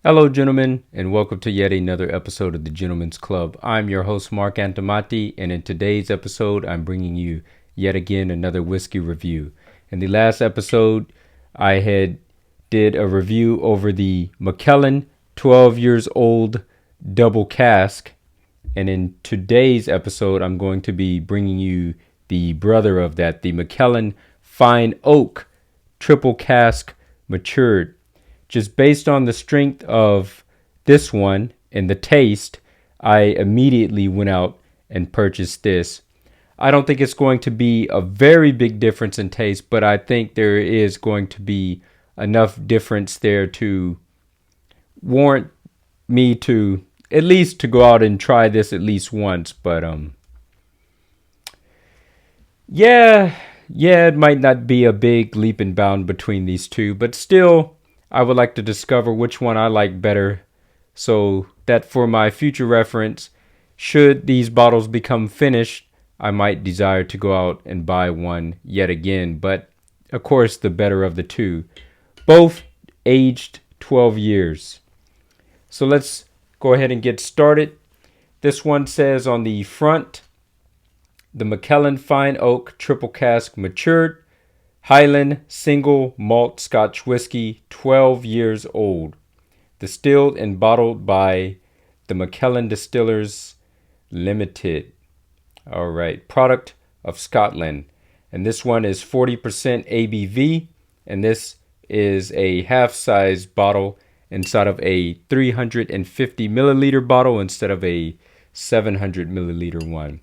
Hello, gentlemen, and welcome to yet another episode of the Gentleman's Club. I'm your host, Marc.antomattei, and in today's episode, I'm bringing you yet again another whiskey review. In the last episode, I did a review over the Macallan 12 years old double cask, and in today's episode, I'm going to be bringing you the brother of that, the Macallan Fine Oak triple cask matured. Just based on the strength of this one and the taste, I immediately went out and purchased this. I don't think it's going to be a very big difference in taste, but I think there is going to be enough difference there to warrant me to at least to go out and try this at least once. But yeah, it might not be a big leap and bound between these two, but still, I would like to discover which one I like better so that for my future reference, should these bottles become finished, I might desire to go out and buy one yet again. But of course, the better of the two. Both aged 12 years. So let's go ahead and get started. This one says on the front, the Macallan Fine Oak Triple Cask Matured Highland Single Malt Scotch Whiskey, 12 years old. Distilled and bottled by the Macallan Distillers Limited. All right, product of Scotland. And this one is 40% ABV. And this is a half-size bottle inside of a 350 milliliter bottle instead of a 700 milliliter one.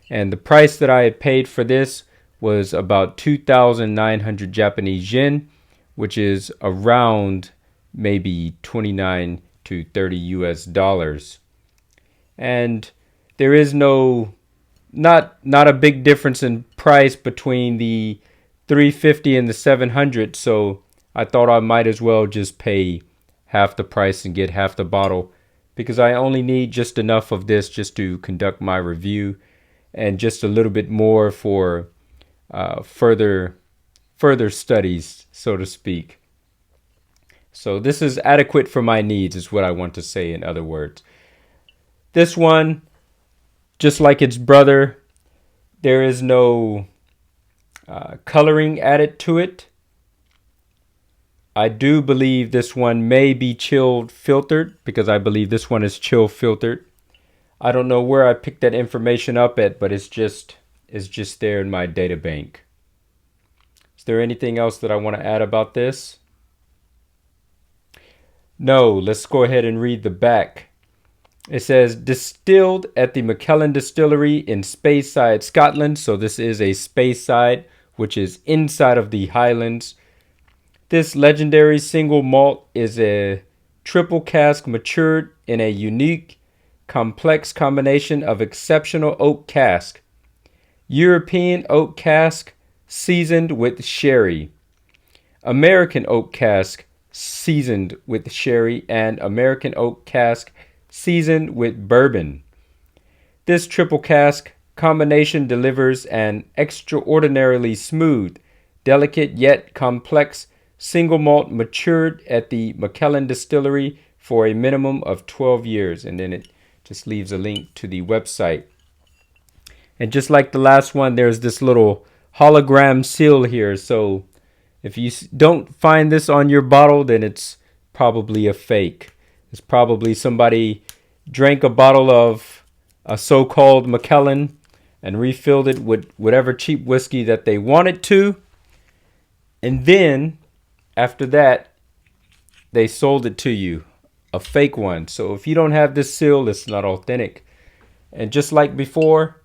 And the price that I had paid for this was about 2,900 Japanese yen, which is around maybe 29 to 30 US dollars. And there is not a big difference in price between the 350 and the 700, so I thought I might as well just pay half the price and get half the bottle, because I only need just enough of this just to conduct my review and just a little bit more for further studies, so to speak. So this is adequate for my needs, is what I want to say, in other words. This one, just like its brother, there is no coloring added to it. I do believe this one may be chill filtered, because I believe this one is chill filtered. I don't know where I picked that information up at, but it's just there in my data bank. Is there anything else that I want to add about this? No, let's go ahead and read the back. It says, distilled at the Macallan Distillery in Speyside, Scotland. So this is a Speyside, which is inside of the Highlands. This legendary single malt is a triple cask matured in a unique, complex combination of exceptional oak cask, European oak cask seasoned with sherry, American oak cask seasoned with sherry, and American oak cask seasoned with bourbon. This triple cask combination delivers an extraordinarily smooth, delicate yet complex single malt matured at the Macallan Distillery for a minimum of 12 years. And then it just leaves a link to the website. And just like the last one, there's this little hologram seal here. So if you don't find this on your bottle, then it's probably a fake. It's probably somebody drank a bottle of a so-called Macallan and refilled it with whatever cheap whiskey that they wanted to. And then after that, they sold it to you, a fake one. So if you don't have this seal, it's not authentic. And just like before,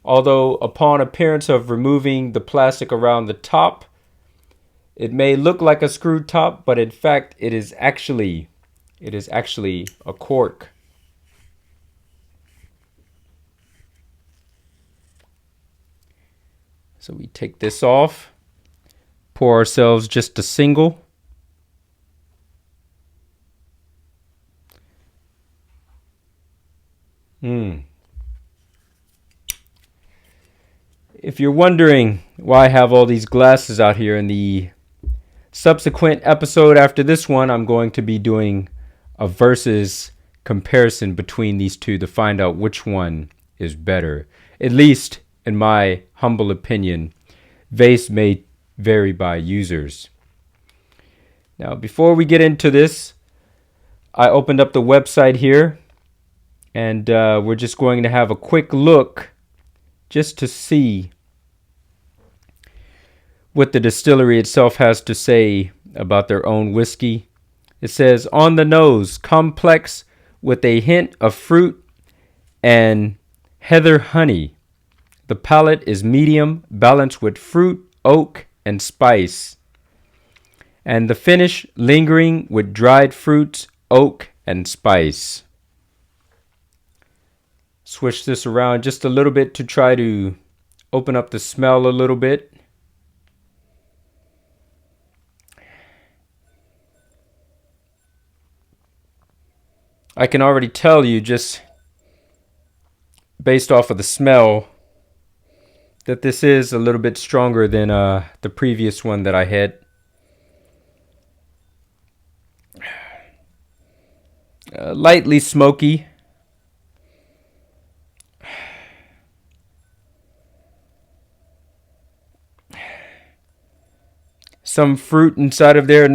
although upon appearance of removing the plastic around the top, it may look like a screw top, but in fact, it is actually a cork. So we take this off, pour ourselves just a single. If you're wondering why I have all these glasses out here, in the subsequent episode after this one, I'm going to be doing a versus comparison between these two to find out which one is better. At least in my humble opinion, vase may vary by users. Now, before we get into this, I opened up the website here, and we're just going to have a quick look just to see what the distillery itself has to say about their own whiskey. It says, on the nose, complex with a hint of fruit and heather honey. The palate is medium, balanced with fruit, oak, and spice. And the finish lingering with dried fruits, oak, and spice. Switch this around just a little bit to try to open up the smell a little bit. I can already tell you, just based off of the smell, that this is a little bit stronger than the previous one that I had. Lightly smoky. Some fruit inside of there,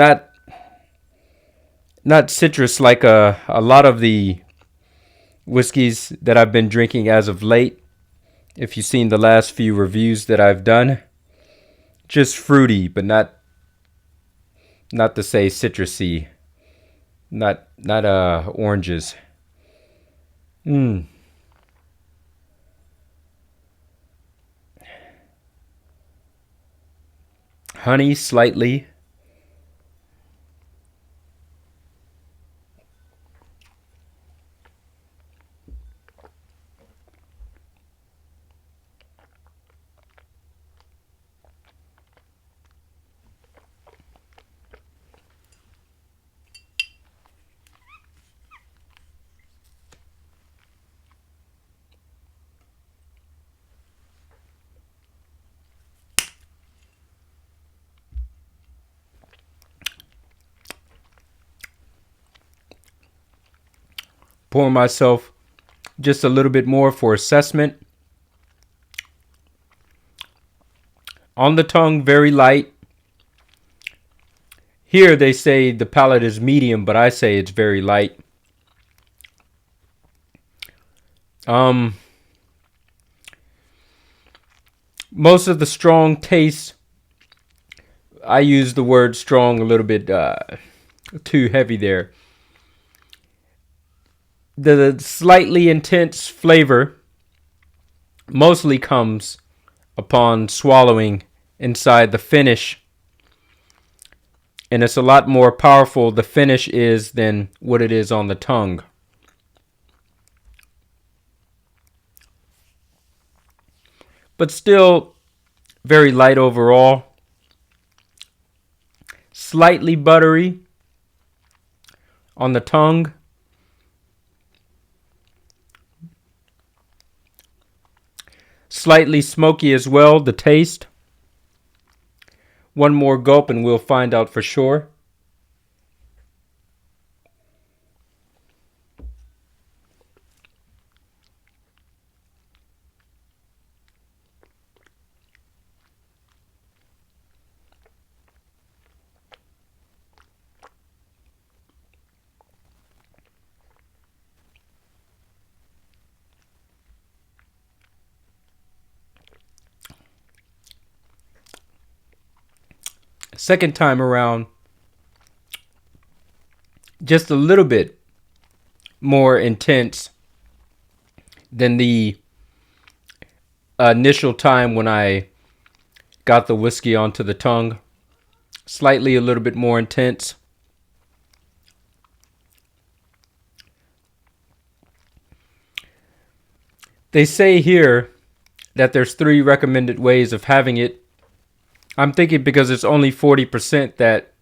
not citrus like a lot of the whiskeys that I've been drinking as of late. If you've seen the last few reviews that I've done, just fruity, but not to say citrusy, not oranges. Honey slightly. Pour myself just a little bit more for assessment. On the tongue, very light. Here they say the palate is medium, but I say it's very light. Most of the strong taste, I use the word strong a little bit too heavy there. The slightly intense flavor mostly comes upon swallowing inside the finish. And it's a lot more powerful, the finish is, than what it is on the tongue. But still very light overall. Slightly buttery on the tongue. Slightly smoky as well, the taste. One more gulp and we'll find out for sure. Second time around, just a little bit more intense than the initial time when I got the whiskey onto the tongue. Slightly a little bit more intense. They say here that there's 3 recommended ways of having it. I'm thinking because it's only 40% that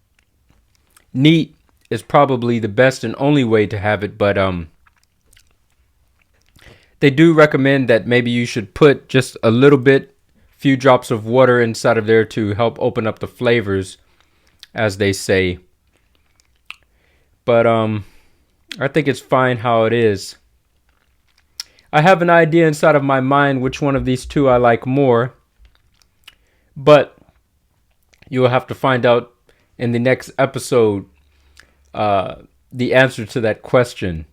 neat is probably the best and only way to have it, but they do recommend that maybe you should put just a little bit, few drops of water inside of there to help open up the flavors, as they say. But I think it's fine how it is. I have an idea inside of my mind which one of these two I like more, but you will have to find out in the next episode the answer to that question.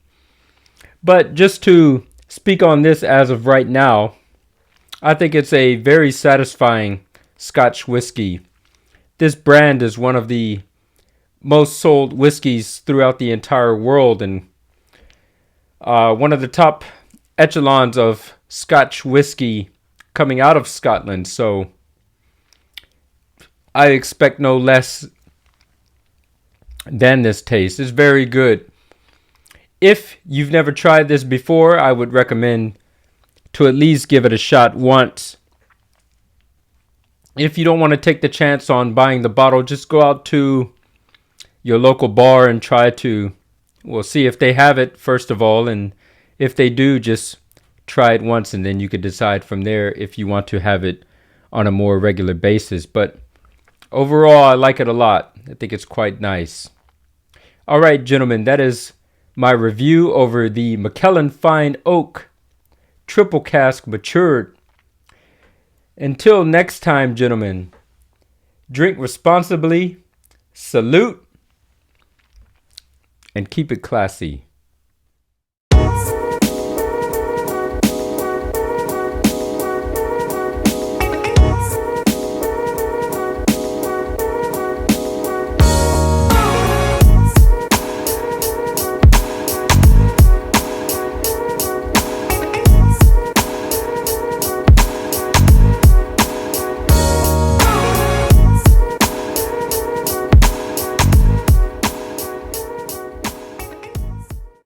But just to speak on this as of right now, I think it's a very satisfying Scotch whiskey. This brand is one of the most sold whiskeys throughout the entire world, and one of the top echelons of Scotch whiskey coming out of Scotland. So I expect no less than this taste. It's very good. If you've never tried this before, I would recommend to at least give it a shot once. If you don't want to take the chance on buying the bottle, just go out to your local bar and try to, well, see if they have it first of all, and if they do, just try it once, and then you could decide from there if you want to have it on a more regular basis. But overall, I like it a lot. I think it's quite nice. All right, gentlemen, that is my review over the Macallan Fine Oak Triple Cask Matured. Until next time, gentlemen, drink responsibly, salute, and keep it classy.